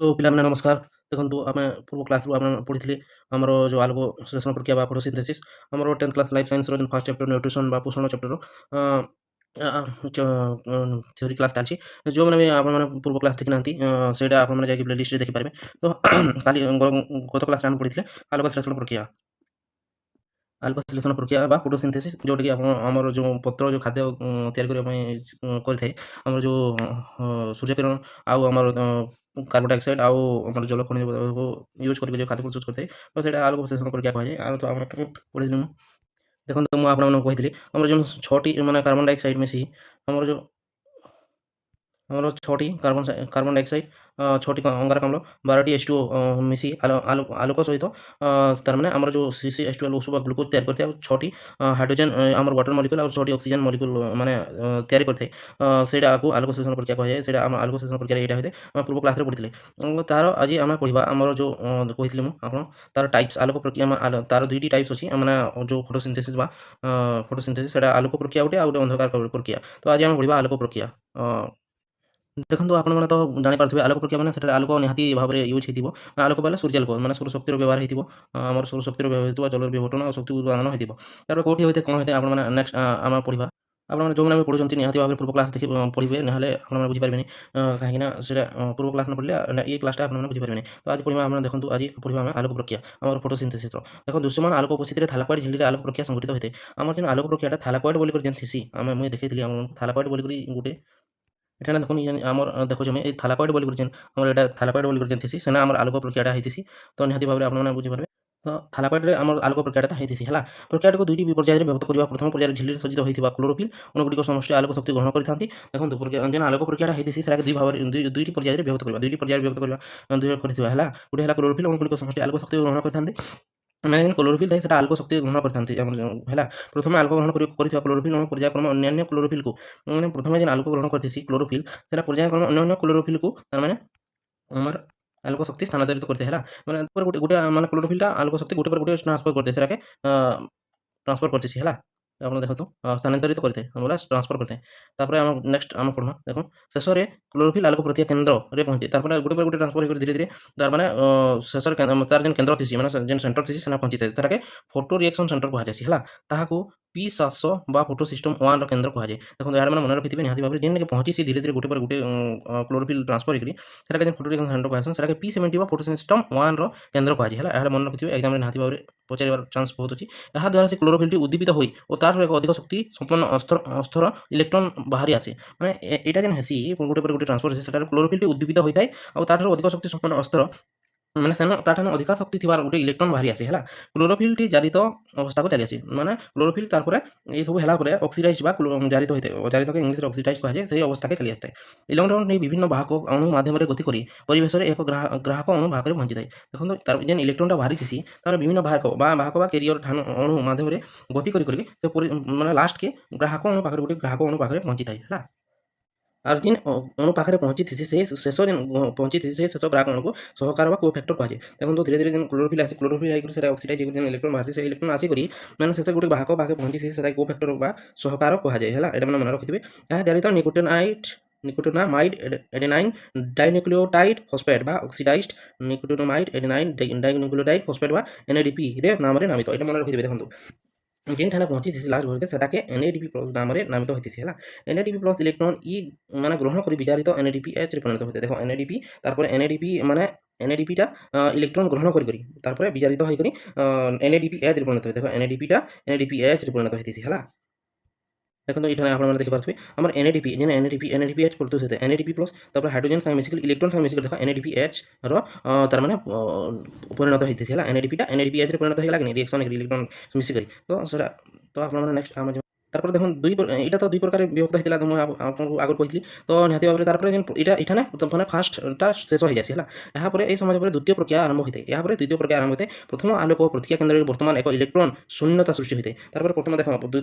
तो ପିଲାମାନେ ନମସ୍କାର। ଦେଖନ୍ତୁ ଆମେ ପୂର୍ବ କ୍ଲାସ୍‌ରୁ ଆମେ ପଢ଼ିଥିଲେ ଆମର ଯୋଉ ଆଲୋକ ସଂଶ୍ଳେଷଣ ପ୍ରକ୍ରିୟା ବା ଫଟୋସିନ୍ଥେସିସ୍ ଆମର 10th କ୍ଲାସ୍ ଲାଇଫ୍ ସାଇନ୍ସର ଯେନ୍ ଫାର୍ଷ୍ଟ ଚାପ୍ଟର ନ୍ୟୁଟ୍ରିସନ୍ ବା ପୋଷଣ ଚାପ୍ଟରର ଅ ଆ ଚ ଥିଓରି କ୍ଲାସ୍ ଚାଲିଛି। ଯୋଉମାନେ ବି ଆପଣମାନେ ପୂର୍ବ କ୍ଲାସ୍ ଦେଖିନାହାନ୍ତି ସେଇଟା ଆପଣମାନେ ଯାଇକି ପ୍ଲେଲିଷ୍ଟରେ ଦେଖିପାରିବେ। ତ କାଲି ଗତ କ୍ଲାସ୍‌ରେ ଆମେ ପଢ଼ିଥିଲେ ଆଲୋକ ସଂଶ୍ଳେଷଣ ପ୍ରକ୍ରିୟା। ଆଲୋକ ସଂଶ୍ଳେଷଣ ପ୍ରକ୍ରିୟା ବା ଫଟୋସିନ୍ଥେସିସ୍ ଯୋଉଟାକି ଆମର ଯୋଉ ପତ୍ର ଯୋଉ ଖାଦ୍ୟ ତିଆରି କରିବା ପାଇଁ କରିଥାଏ। ଆମର ଯୋଉ ସୂର୍ଯ୍ୟକିରଣ ଆଉ ଆମର କାର୍ବନ ଡାଇଅକ୍ସାଇଡ୍ ଆଉ ଆମର ଜଳ ଖଣିଜ ପଦାର୍ଥକୁ ୟୁଜ୍ କରିକି ଯୋଉ ଖାଦ୍ୟ ପ୍ରସ୍ତୁତ କରିଥାଏ। ତ ସେଇଟା ଆଲୋକ ସଂଶ୍ଳେଷଣ ପ୍ରକ୍ରିୟା କୁହାଯାଏ। ଆଉ ତ ଆମର ପଢ଼ିଥିଲୁ। ଦେଖନ୍ତୁ ମୁଁ ଆପଣମାନଙ୍କୁ କହିଥିଲି ଆମର ଯେଉଁ 6ଟି ମାନେ କାର୍ବନ ଡାଇଅକ୍ସାଇଡ୍ ମିଶି ଆମର ଯୋଉ ଆମର 6ଟି କାର୍ବନ ଡାଇଅକ୍ସାଇଡ୍ 6ଟି ଅଙ୍ଗାରକାମ୍ଳ 12ଟି H2O ମିଶି ଆଲୋକ ସହିତ ତାର ମାନେ ଆମର ଯୋଉ CCH12O ବା ଗ୍ଲୁକୋଜ୍ ତିଆରି କରିଥାଏ। ଆଉ 6ଟି ହାଇଡ୍ରୋଜେନ୍ ଆମର ୱାଟର ମଲିକ୍ୟୁଲ୍ ଆଉ 6ଟି ଅକ୍ସିଜେନ୍ ମଲିକ୍ୟୁଲ୍ ମାନେ ତିଆରି କରିଥାଏ। ସେଇଟାକୁ ଆଲୋକ ସଂଶ୍ଳେଷଣ ପ୍ରକ୍ରିୟା କୁହାଯାଏ। ସେଇଟା ଆମ ଆଲୋକ ସଂଶ୍ଳେଷଣ ପ୍ରକ୍ରିୟାରେ ଏଇଟା ହୋଇଥାଏ। ଆମେ ପୂର୍ବ କ୍ଲାସ୍‌ରେ ପଢ଼ିଥିଲେ। ତାର ଆଜି ଆମେ ପଢ଼ିବା ଆମର ଯୋଉ କହିଥିଲି ମୁଁ ଆପଣ ତାର ଟାଇପ୍ସ ଆଲୋକ ପ୍ରକ୍ରିୟା ତାର 2ଟି ଟାଇପ୍ସ ଅଛି। ମାନେ ଯୋଉ ଫଟୋସିନ୍ଥେସିସ୍ ବା ଫଟୋସିନ୍ଥେସିସ୍ ସେଇଟା ଆଲୋକ ପ୍ରକ୍ରିୟା ଗୋଟେ ଆଉ ଗୋଟେ ଅନ୍ଧକାର ପ୍ରକ୍ରିୟା। ତ ଆଜି ଆମେ ପଢ଼ିବା ଆଲୋକ ପ୍ରକ୍ରିୟା। ଦେଖନ୍ତୁ ଆପଣମାନେ ତ ଜାଣିପାରୁଥିବେ ଆଲୋକ ପ୍ରକ୍ରିୟା ମାନେ ସେଠାରେ ଆଲୋକ ନିହାତି ଭାବରେ ୟୁଜ୍ ହେଇଥିବ। ଆଲୋକ ବୋଇଲେ ସୂର୍ଯ୍ୟାଲୋକ ମାନେ ସୌରଶକ୍ତିର ବ୍ୟବହାର ହେଇଥିବ। ଆମର ସୌରଶକ୍ତିର ବ୍ୟବହାର ହେଇଥିବ, ଜଳର ବିଘଟନ ଆଉ ଶକ୍ତି ଉତ୍ପାଦନ ହେଇଥିବ। ତାପରେ କୋଉଠି ହୋଇଥାଏ କ'ଣ ହୋଇଥାଏ ଆପଣମାନେ ନେକ୍ସଟ ଆମେ ପଢ଼ିବା। ଆପଣମାନେ ଯୋଉମାନେ ବି ପଢ଼ୁଛନ୍ତି ନିହାତି ଭାବରେ ପୂର୍ବ କ୍ଲାସ୍ ଦେଖି ପଢ଼ିବେ ନହେଲେ ଆପଣମାନେ ବୁଝିପାରିବେନି। କାହିଁକିନା ସେଇଟା ପୂର୍ବ କ୍ଲାସ୍ ନ ପଢ଼ିଲେ ଏଇ କ୍ଲାସ୍‌ଟା ଆପଣମାନେ ବୁଝିପାରିବେନି। ତ ଆଜି ପଢ଼ିବା ଆମେ ଦେଖନ୍ତୁ ଆଜି ପଢ଼ିବା ଆମେ ଆଲୋକ ପ୍ରକ୍ରିୟା ଆମର ଫଟୋସିନ୍ଥେସିସ୍‌ର। ଦେଖନ୍ତୁ ଦୃଶ୍ୟମାନ ଆଲୋକ ଉପସ୍ଥିତିରେ ଥାଲାକଏଡ୍ ଝିଲ୍ଲିରେ ଆଲୋକ ପ୍ରକ୍ରିୟା ସଂଘଟିତ ହୋଇଥାଏ। ଆମର ଯେନ୍ ଆଲୋକ ପ୍ରକ୍ରିୟାଟା ଥାଲାକଏଡ୍ ବୋଲିକରି ଯେନ୍ ଥିସି ମୁଇଁ ଦେଖେଇଥିଲି ଆପଣମାନଙ୍କୁ ଥାଲାକଏଡ୍ ବୋଲିକରି ଗୋଟେ ଏଠାନେ ଦେଖୁନ୍ ଯେନ୍ ଆମର୍ ଦେଖୁଛେ ମୁଇଁ ଏଇ ଥାଲାକଏଡ୍ ବୋଲିକରି ଯେନ୍ ଆମର ଏଇଟା ଥାଲାକଏଡ୍ ବୋଲିକରି ଯେନ୍ ଥିସି ସେନେ ଆମର ଆଲୋକ ପ୍ରକ୍ରିୟାଟା ହେଇଥିସି। ତ ନିହାତି ଭାବରେ ଆପଣମାନେ ବୁଝିପାରିବେ। ତ ଥାଲାକଏଡ୍‌ରେ ଆମର ଆଲୋକ ପ୍ରକ୍ରିୟାଟା ହେଇଥିସି ହେଲା। ପ୍ରକ୍ରିୟାଟିକୁ 2ଟି ପର୍ଯ୍ୟାୟରେ ବିଭକ୍ତ କରିବା। ପ୍ରଥମ ପର୍ଯ୍ୟାୟରେ ଝିଲ୍ଲିରେ ସଜ୍ଜିତ ହୋଇଥିବା କ୍ଲୋରୋଫିଲ୍ ଅଣୁଗୁଡ଼ିକ ସମଷ୍ଟି ଆଲୋକ ଶକ୍ତି ଗ୍ରହଣ କରିଥାନ୍ତି। ଦେଖନ୍ତୁ ଯେନ୍ ଆଲୋକ ପ୍ରକ୍ରିୟାଟା ହେଇଥିସି ସେଟାକେ 2ଟି ପର୍ଯ୍ୟାୟରେ ବିଭକ୍ତ କରିବା। 2ଟି ପର୍ଯ୍ୟାୟରେ ବିଭକ୍ତ କରିବା କରିଥିବା ହେଲା। ଗୋଟେ ହେଲା କ୍ଲୋରୋଫିଲ୍ ଅଣୁଗୁଡ଼ିକ ସମଷ୍ଟି ଆଲୋକ ଶକ୍ତି ଗ୍ରହଣ କରିଥାନ୍ତି। ମାନେ ଯେନ୍ କ୍ଲୋରୋଫିଲ୍ ଥାଏ ସେଟା ଆଲୋକ ଶକ୍ତି ଗ୍ରହଣ କରିଥାନ୍ତି ଆମର ହେଲା। ପ୍ରଥମେ ଆଲୋକ ଗ୍ରହଣ କରିଥିବା କ୍ଲୋରୋଫିଲ୍ ଅଣୁ ପର୍ଯ୍ୟାୟକ୍ରମେ ଅନ୍ୟାନ୍ୟ କ୍ଲୋରୋଫିଲ୍‌କୁ ମାନେ ପ୍ରଥମେ ଯେନ୍ ଆଲୋକ ଗ୍ରହଣ କରିଥିସି କ୍ଲୋରୋଫିଲ୍ ସେଟା ପର୍ଯ୍ୟାୟକ୍ରମେ ଅନ୍ୟାନ୍ୟ କ୍ଲୋରୋଫିଲ୍‌କୁ ତାମାନେ ଆମର ଆଲୋକ ଶକ୍ତି ସ୍ଥାନାନ୍ତରିତ କରିଥାଏ ହେଲା। ମାନେ ଗୋଟେ ମାନେ କ୍ଲୋରୋଫିଲ୍‌ଟା ଆଲୋକ ଶକ୍ତି ଗୋଟେ ପରେ ଗୋଟେ ଟ୍ରାନ୍ସଫର୍ କରିଥାଏ ସେଟାକେ ଟ୍ରାନ୍ସଫର୍ କରିଥିସି ହେଲା। ଆପଣ ଦେଖନ୍ତୁ ସ୍ଥାନାନ୍ତରିତ କରିଥାଏ ବୋଲେ ଟ୍ରାନ୍ସଫର୍ କରିଥାଏ। ତାପରେ ଆମ ନେକ୍ସଟ ଆମେ ପଢ଼ିବା ଦେଖୁନ୍ ଶେଷରେ କ୍ଲୋରୋଫିଲ୍ ଆଲୋକ ପ୍ରକ୍ରିୟା କେନ୍ଦ୍ରରେ ପହଞ୍ଚେ। ତାପରେ ଗୋଟେ ପରେ ଗୋଟେ ଟ୍ରାନ୍ସଫର୍ ହେଇକରି ଧୀରେ ଧୀରେ ତାର ମାନେ ଶେଷରେ ତାର ଯେନ୍ କେନ୍ଦ୍ର ଥିସି ମାନେ ଯେନ୍ ସେଣ୍ଟର ଥିସି ସେନେ ପହଞ୍ଚିଥାଏ। ସେଟାକେ ଫଟୋ ରିଏକ୍ସନ୍ ସେଣ୍ଟର କୁହାଯାଏସି ହେଲା। ତାହାକୁ P700 ବା ଫଟୋ ସିଷ୍ଟମ୍ 1 ର କେନ୍ଦ୍ର କୁହାଯାଏ। ଦେଖନ୍ତୁ ଏଇଟା ମାନେ ମନେ ରଖିଥିବେ ନିହାତି ଭାବରେ ଯେନ୍ଟାକି ପହଞ୍ଚିସି ଧୀରେ ଧୀରେ ଗୋଟେ ପରେ ଗୋଟେ କ୍ଲୋରୋଫିଲ୍ ଟ୍ରାନ୍ସଫର୍ ହେଇକରି ସେଟାକେ ଯେନ୍ ଫଟୋ ରିଏକ୍ସନ୍ ସେଣ୍ଟର କୁହାଯାଏସି ସେଟାକେ P70 ବା ଫଟୋ ସିଷ୍ଟମ୍ 1 ର କେନ୍ଦ୍ର କୁହାଯାଏ ହେଲା। ଏଇଟା ମନେ ରଖିଥିବେ ଏକ୍ସାମ୍‌ରେ ନିହାତି ଭାବରେ ପଚାରିବାର ଚାନ୍ସ ବହୁତ ଅଛି। ଏହାଦ୍ୱାରା ସେ କ୍ଲୋରୋଫିଲ୍‌ଟି ଉଦ୍ଦୀପିତ ହୋଇ ଓ ତାଠାରୁ ଏକ ଅଧିକ ଶକ୍ତି ସମ୍ପନ୍ନ ଅସ୍ଥର ଇଲେକ୍ଟ୍ରନ୍ ବାହାରି ଆସେ। ମାନେ ଏଇଟା ଯେନ୍ ହେସି ଗୋଟେ ପରେ ଗୋଟେ ଟ୍ରାନ୍ସଫର୍ ହେସି ସେଟାରେ କ୍ଲୋରୋଫିଲ୍‌ଟି ଉଦ୍ଦୀପିତ ହୋଇଥାଏ ଆଉ ତାଠାରୁ ଅଧିକ ଶକ୍ତି ସମ୍ପନ୍ନ ଅସ୍ତ୍ର ମାନେ ସେନ ତାଠାରୁ ଅଧିକ ଶକ୍ତି ଥିବାର ଗୋଟେ ଇଲେକ୍ଟ୍ରନ୍ ବାହାରି ଆସେ ହେଲା। କ୍ଲୋରୋଫିଲ୍‌ଟି ଜାରିତ ଅବସ୍ଥାକୁ ଚାଲି ଆସେ। ମାନେ କ୍ଲୋରୋଫିଲ୍ ତାପରେ ଏଇ ସବୁ ହେଲା ପରେ ଅକ୍ସିଡାଇଜ୍ ବା ଜାରିତ ହୋଇଥାଏ। ଜାରିତକେ ଇଂଲିଶରେ ଅକ୍ସିଡାଇଜ୍ କୁହାଯାଏ। ସେହି ଅବସ୍ଥାକେ ଚାଲି ଆସିଥାଏ। ଇଲେକ୍ଟ୍ରନ୍ ନେଇ ବିଭିନ୍ନ ବାହକ ଅଣୁ ମାଧ୍ୟମରେ ଗତି କରି ପରିବେଶରେ ଏକ ଗ୍ରାହକ ଅଣୁ ଭାଗରେ ପହଞ୍ଚିଥାଏ। ଦେଖନ୍ତୁ ତାର ଯେନ୍ ଇଲେକ୍ଟ୍ରନ୍‌ଟା ବାହାରିଥିସି ତାର ବିଭିନ୍ନ ବାହକ ବା କେରିୟର ଅଣୁ ମାଧ୍ୟମରେ ଗତି କରି ସେ ମାନେ ଲାଷ୍ଟକେ ଗ୍ରାହକ ଅଣୁ ପାଖରେ ପହଞ୍ଚିଥାଏ ହେଲା। আর ଯେନ୍ ଅଣୁ ପାଖରେ ପହଞ୍ଚିଥିସି ସେ ଶେଷ ଯେନ୍ ପହଞ୍ଚିଥିସି ସେ ଶେଷ ଗ୍ରାହକ ଅଣୁକୁ ସହକାର ବା କୋଫ୍ୟାକ୍ଟର କୁହାଯାଏ। ଦେଖନ୍ତୁ ଧୀରେ ଧୀରେ ଯେନ୍ କ୍ଲୋରୋଫିଲ୍ ହେଇକରି ସେଟା ଅକ୍ସିଡାଇଜ୍ ହେଇକରି ଯେନ୍ ଇଲେକ୍ଟ୍ରନ୍ ବାହାରିଛି ସେ ଇଲେକ୍ଟ୍ରନ୍ ଆସିକରି ମାନେ ଶେଷ ଗୋଟେ ବାହକ ପାଖେ ପହଞ୍ଚିସି ସେଟାକେ କୋଫ୍ୟାକ୍ଟର ବା ସହକାର କୁହାଯାଏ ହେଲା। ଏଇଟା ମାନେ ମନେ ରଖିଥିବେ। ଏହା ଜାରିତ ନିକୋଟିନାମାଇଡ୍ ଏଡେନାଇନ୍ ଡାଇନ୍ୟୁକ୍ଲିଓଟାଇଡ୍ ଫସ୍‌ଫେଟ୍ ବା ଅକ୍ସିଡାଇଜ୍ଡ ନିକୋଟିନାମାଇଡ୍ ଏଡେନାଇନ୍ ଡାଇନ୍ୟୁକ୍ଲିଓଟାଇଡ୍ ଫସ୍‌ଫେଟ୍ ବା NADP ନାମରେ ନାମିତ। ଏଇଟା ମନେ ରଖିଥିବେ। ଦେଖନ୍ତୁ ଯେନ୍ଠାନେ ପହଞ୍ଚିଥିସି ଲାଷ୍ଟ ଘରକେ ସେଟାକେ NADP+ ନାମରେ ନାମିତ ହୋଇଥିସି ହେଲା। NADP+ ଇଲେକ୍ଟ୍ରନ୍ ମାନେ ଗ୍ରହଣ କରି ବିଜାରିତ NADPH ରେ ପରିଣତ ହୋଇଥାଏ। ଦେଖ NADP ତାପରେ NADP ମାନେ NADPଟା ଇଲେକ୍ଟ୍ରନ୍ ଗ୍ରହଣ କରିକରି ତାପରେ ବିଜାରିତ ହେଇକରି NADPH ରେ ପରିଣତ ହୋଇଥାଏ। ଦେଖ NADPଟା NADPH ରେ ପରିଣତ ହେଇଥିସି ହେଲା। ଦେଖନ୍ତୁ ଏଇଠାରେ ଆପଣମାନେ ଦେଖିପାରୁଥିବେ ଆମର NADPH ପ୍ରସ୍ତୁତ ହୋଇଥାଏ। NADP+ ତାପରେ ହାଇଡ୍ରୋଜେନ୍ ସାଙ୍ଗେ ମିଶିକରି ଇଲେକ୍ଟ୍ରନ୍ ସାଙ୍ଗେ ମିଶିକରି ଦେଖ NADPH ର ତାର ମାନେ ପରିଣତ ହେଇଥିସି ହେଲା। NADPଟା NADPH ରେ ପରିଣତ ହେଇଗଲା କି ନାଇଁ ରିଏକ୍ସନ୍ ଇଲେକ୍ଟ୍ରନ୍ ମିଶିକରି ତ ସେଟା ତ ଆପଣମାନେ ନେକ୍ସଟ ଆମେ ତାପରେ ଦେଖନ୍ତୁ ଏଇଟା ତ ଦୁଇ ପ୍ରକାର ବିଭକ୍ତ ହେଇଥିଲା ତ ମୁଁ ଆପଣଙ୍କୁ ଆଗରୁ କହିଥିଲି। ତ ନିହାତି ଭାବରେ ତାପରେ ଯେନ୍ ଏଇଟା ମାନେ ଫାର୍ଷ୍ଟଟା ଶେଷ ହେଇଯାସି ହେଲା। ଏହାପରେ ଏହି ସମାଜ ପରେ ଦ୍ୱିତୀୟ ପ୍ରକ୍ରିୟା ଆରମ୍ଭ ହୋଇଥାଏ। ଏହାପରେ ଦ୍ୱିତୀୟ ପ୍ରକ୍ରିୟା ଆରମ୍ଭ ହୋଇଥାଏ। ପ୍ରଥମ ଆଲୋକ ପ୍ରକ୍ରିୟା କେନ୍ଦ୍ରରେ ବର୍ତ୍ତମାନ ଏକ ଇଲେକ୍ଟ୍ରନ୍ ଶୂନ୍ୟତା ସୃଷ୍ଟି ହୋଇଥାଏ। ତାପରେ ପ୍ରଥମ ଦେଖ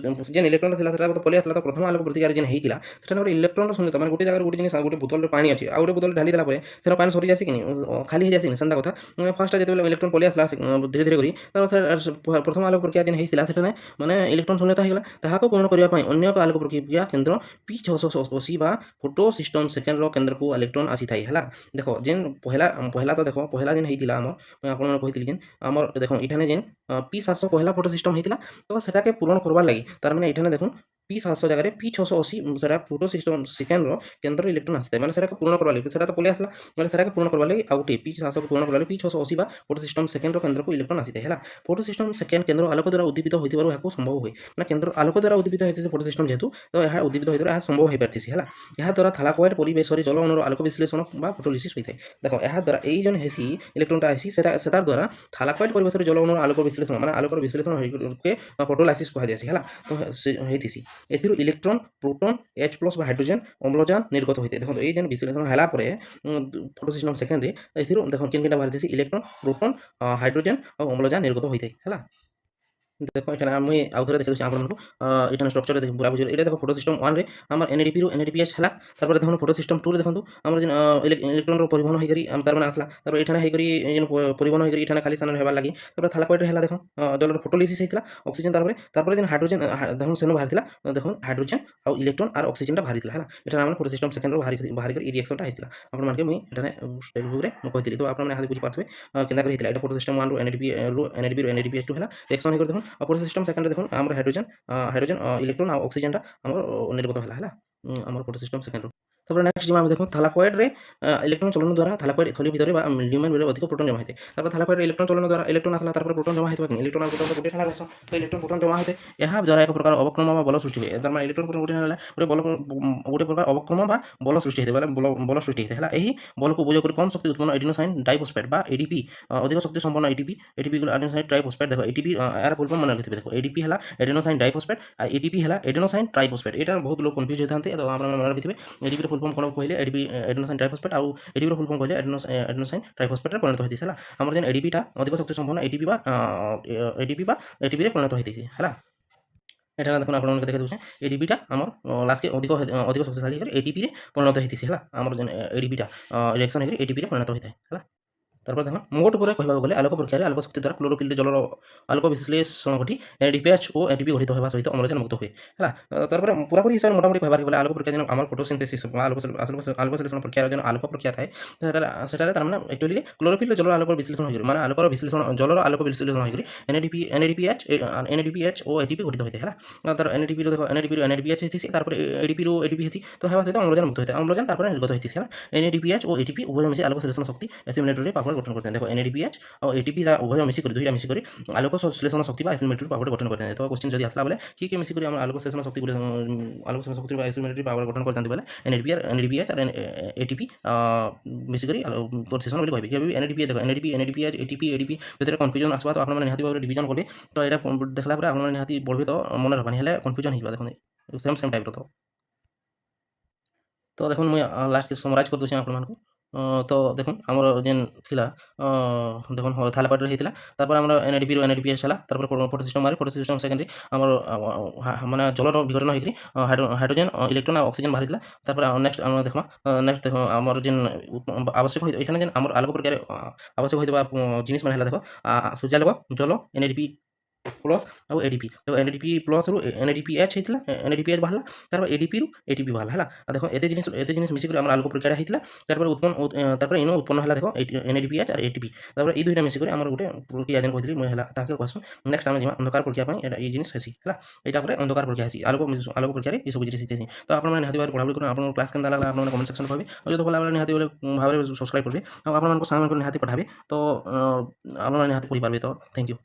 ଯେନ୍ ଇଲେକ୍ଟ୍ରନ୍ ଥିଲା ସେଟା ତ ପଳେଇ ଆସିଲା। ତ ପ୍ରଥମ ଆଲୋକ ପ୍ରତିକ୍ରିୟା ଯେନ୍ ହେଇଥିଲା ସେଟା ଗୋଟେ ଇଲେକ୍ଟ୍ରନ୍ ଶୂନ୍ୟତା ମାନେ ଗୋଟେ ଜାଗାରେ ଗୋଟେ ଜିନିଷ ଗୋଟେ ବୋତଲରେ ପାଣି ଅଛି ଆଉ ଗୋଟେ ବୋତଲ ଢାଳି ଦେଲା ପରେ ସେଟା ପାଣି ସରିଯାସି କି ଖାଲି ହେଇଯାସି କି ସେନ୍ତା କଥା। ଫାର୍ଷ୍ଟ ଯେତେବେଳେ ଇଲେକ୍ଟ୍ରନ୍ ପଳେଇ ଆସିଲା ଧୀରେ ଧୀରେ କରି ପ୍ରଥମ ଆଲୋକ ପ୍ରକ୍ରିୟା ଯେନ୍ ହେଇଥିଲା ସେଟା ମାନେ ଇଲେକ୍ଟ୍ରନ୍ ଶୂନ୍ୟତା ହେଇଗଲା। ତାହାକୁ ପୂରଣ କରିବା ପାଇଁ ଅନ୍ୟ ଏକ ଆଲୋକ ପ୍ରକ୍ରିୟା କେନ୍ଦ୍ର P680 ବା ଫୋଟୋ ସିଷ୍ଟମ ସେକେଣ୍ଡର କେନ୍ଦ୍ରକୁ ଇଲେକ୍ଟ୍ରନ୍ ଆସିଥାଏ ହେଲା। ଦେଖ ଯେନ୍ ପହିଲା ତ ଦେଖ ପହିଲା ଯେନ୍ ହେଇଥିଲା ଆମର ମୁଇଁ ଆପଣମାନଙ୍କୁ କହିଥିଲି ଯେନ୍ ଆମର ଦେଖ ଏଠାନେ ଯେନ୍ P700 ପହିଲା ଫୋଟୋ ସିଷ୍ଟମ ହେଇଥିଲା ତ ସେଟାକେ ପୂରଣ କରବାର୍ ଲାଗି ତାর মানে এখানে দেখুন P700 জায়গায় P680 সেটা ফোটো সিস্টম সেকেন্ডর কেন্দ্র ইলেকট্রন আসছে মানে সেটাকে পূরণ করবার লাগি সেটা তো পলে আসলা মানে সেটাকে পূরণ করবার লাগি আউটে P700 পূরণ করবার লাগি P680 বা ফোটো সিস্টম সেকেন্ডর কেন্দ্রକୁ ইলেকট্রন আসিଥାଏ ହେଲା। ফোটো সিস্টম সেকেন্ড কেন্দ্র আলোক দ্বারা উদ্দীপিত হইতিবারু এহাকু সম্ভব হয় মানে কেন্দ্র আলোক দ্বারা উদ্দীপিত হইতিছে ফোটো সিস্টম যেহেতু তো ଏହା উদ্দীপিত হইতিবারু ଏହା সম্ভব হইপারতিছে ହେଲା। ଏହା দ্বারা থালাকয়েড পরিবেশরে জল অণুর আলোক বিশ্লেষণ বা ফটোলিসিস হইଥାଏ। দেখো ଏହା দ্বারা এই জন হেসি ইলেকট্রনটা আসি সেটার দ্বারা থালাকয়েড পরিবেশরে জল অণুর আলোক বিশ্লেষণ মানে আলোকর বিশ্লেষণ হইকে ফটোলাইসিস কুହାଯାଏସି ହେଲା। তো ହେଇଥିସି ଏଥିରୁ ଇଲେକ୍ଟ୍ରନ୍ ପ୍ରୋଟନ୍ H+ ବା ହାଇଡ୍ରୋଜେନ ଅମ୍ଳଜାନ ନିର୍ଗତ ହୋଇଥାଏ। ଦେଖନ୍ତୁ ଏଇ ଯେନ୍ বিশ্লেষণ ହେଲା ପରେ ଫୋଟୋ ସିଷ୍ଟମ ସେକେଣ୍ଡରେ ଏଥିରୁ ଦେଖ କେନ୍ କେନ୍ଟା ବାହାରିଥିସି ଇଲେକ୍ଟ୍ରନ୍ ପ୍ରୋଟନ୍ ହାଇଡ୍ରୋଜେନ ଆଉ ଅମ୍ଳଜାନ ନିର୍ଗତ ହୋଇଥାଏ ହେଲା। देखो एठाने मुई आउ थरे देखै दउछि आपनकु एठाने स्ट्रक्चर देखि पूरा बुझियो एटा देखो फोटो सिस्टम 1 रे हमर NADP रु NADPH हला तार पर देखो फोटो सिस्टम 2 रे देखंतु हमर जेन इलेक्ट्रॉन रो परिवहन होई करी तार माने आसला तार एठाने होई करी जेन परिवहन होई करी एठाने खाली स्थान हेबा लागि तार थालाकोइड रे हला देखो जल रो फोटोलिसिस हेतला ऑक्सीजन तार पर जेन हाइड्रोजन देखो सेनो बाहरथिला देखो हाइड्रोजन आ इलेक्ट्रॉन आर ऑक्सीजन टा बाहरथिला हला एठाने हमर फोटो सिस्टम सेकंड रो बाहर करी रिएक्शन टा हेतला आपन मानके मुई एठाने स्टेप बुक रे म कहितली तो आपन माने हाली बुझि पाथबे केना करी हेतला एटा फोटो सिस्टम 1 रो NADP रो NADPH2 हला रिएक्शन होई कर देखो फोटो सिस्टम सेकंड देखो आमर हाइड्रोजन इलेक्ट्रॉन और ऑक्सीजन टा आमर निर्गत होला हला आमर फोटो सिस्टम सेकंड रो তারপরে নেক্সট যেমন আমি দেখুন থালাকয়েড রে ইলেকট্রন চলন দ্বারা থালাকয়েড থলি ভিতরে বা লিউমেন বেলে অধিক প্রোটন জমা হইতে তারপর থালাকয়েড রে ইলেকট্রন চলন দ্বারা ইলেকট্রন আসলা তারপর প্রোটন জমা হইতে ইলেকট্রন আর প্রোটন গোটে ঠানা রসন তো ইলেকট্রন প্রোটন জমা হইতে ଏହା দ্বারা এক প্রকার অবক্রম বা বল সৃষ্টি হয় তার মানে ইলেকট্রন প্রোটন গোটে ঠানা গোটে প্রকার অবক্রম বা বল সৃষ্টি হইতে মানে বল সৃষ্টি হইতে ହେଲା ଏହି বলକୁ উপযোগ করে কম শক্তি উৎপন্ন এডিনোসাইন ডাইফসফেট বা ADP অধিক শক্তি সম্পন্ন ATP গুলো এডিনোসাইন ট্রাইফসফেট দেখো ATP এর ফুল ফর্ম মনে রাখতে দেখো ADP ହେଲା এডিনোসাইন ডাইফসফেট আর ATP ହେଲା এডিনোসাইন ট্রাইফসফেট এটা বহুত লোক কনফিউজ হইতান্তে তো আপনারা মনে রাখতে ADP র ফুল ফর্ম কোন কইলে ADP एडिनोसाइन ट्राइफॉस्फेट आउ एडीपी रो फुल फॉर्म कहले एडिनोसाइन ट्राइफॉस्फेट रे परिणत होइतिस हला हमर जेन एडीपी टा अधिक शक्ति संपन्न एडीपी बा एटीपी रे परिणत होइतिस हला एटा देखुन आपण मन देखै दउछे एडीपी टा हमर लास्ट के अधिक शक्तिशाली कर एटीपी रे परिणत होइतिस हला हमर जेन एडीपी टा रिएक्शन हे एटीपी रे परिणत होइतै हला তারপর দেখুন মোট করে কহিବାକୁ গলে আলোক প্রক্রিয়ায় আলোক শক্তি দ্বারা ক্লোরোফিল জলর আলোক বিশ্লেষণ ঘটি NADPH ও ATP গঠিত হওয়া সহিত অম্লজান মুক্ত হয় হলা তারপরে পুরাপুরি হিসাবে মোটামুটি কহিବାକୁ গলে আলোক প্রক্রিয়া যেন আমার ফটোসিনথেসিস আলোক বিশ্লেষণ প্রক্রিয়ার যেন আলোক প্রক্রিয়া থাকে সেটারে তার মানে একচুয়ালি ক্লোরোফিল জলর আলোক বিশ্লেষণ হয় মানে আলোকর বিশ্লেষণ জলর আলোক বিশ্লেষণ হয় NADPH ও ATP গঠিত হইতে হলা তার NADP র দেখো NADPH হেতিছে তারপরে ADP র ATP হেতি তো হওয়া সহিত অম্লজান মুক্ত হইতে অম্লজান তারপরে নির্গত হইতিছে হলা NADPH ও ATP উভয় মিশে আলোক বিশ্লেষণ শক্তি অ্যাসিমিলেটরি পাওয়ার গঠন করতে দেখো NADPH और ATP उभय मिसिक दुईटा मिसिक आलोक संश्लेषण शक्ति एसिमेट्री पावर गठन करते हैं तो क्वेश्चन जब आसला बेले किए मिसिक आलोक संश्लेषण शक्ति आलोक संश्लेषण शक्ति एसिमेट्री पावर गठन करते बेले NADPH और ATP मिसिक प्रोसेसन बोली कहबे NADPH देखो NADPH ATP ভিতরে কনফিউজন আসবা তো আপনারা নিহাতি ভাবে রিভিজন করবে তো এটা দেখলা পরে আপনারা নিহাতি পড়বে তো মনে রাখবানি হলে কনফিউজন হইবা দেখুন সেম টাইপ তো দেখুন মুই লাস্ট समराइज कर दउछि आपन मानको तो देखुन आमर जेन थिला देखुन थालाकोइड हेतिला तारपर आमर NADP रो NADPH हला तारपर फोटो सिस्टम सेकेंडरी आमर माने जलर विघटन होइकरी हाइड्रोजन इलेक्ट्रॉन और ऑक्सीजन बाहरितला तारपर नेक्स्ट आमर देखमा नेक्स्ट देखो आमर जेन आवश्यक होय एठाने जेन आमर आलोक प्रक्रिया आवश्यक होइतबा जिनिस माने हला देखो सूर्यालोक जल NADP प्लस और ADP तो NADP प्लस रु NADPH हेतिला NADPH बाहला तारपर ADP रु ATP बाहला हला देखो एते जिनिस मिसिक आमर आलोक प्रक्रिया हेतिला तारपर इनो उत्पन्न हला देखो NADPH और ATP तारपर ई दुइटा मिसिक आमर गुटे प्रक्रिया जेन कहथिली মই हला ताके कहसु नेक्स्ट आमे जिमा अंधकार प्रक्रिया पई एटा ई जिनिस हेसी हला एटा परे अंधकार प्रक्रिया हेसी आलोक प्रक्रिया रे ई सब जिनिस हेसी तो आपण माने निहाती भाबे पढाबे करू आपण क्लास केनता लागला आपण कमेंट सेक्शन कहबे और जो भला वाला निहाती भाबे सब्सक्राइब करबे और आपण मानको सामान को निहाती पठाबे तो आपण निहाती पढि पारबे तो थैंक यू।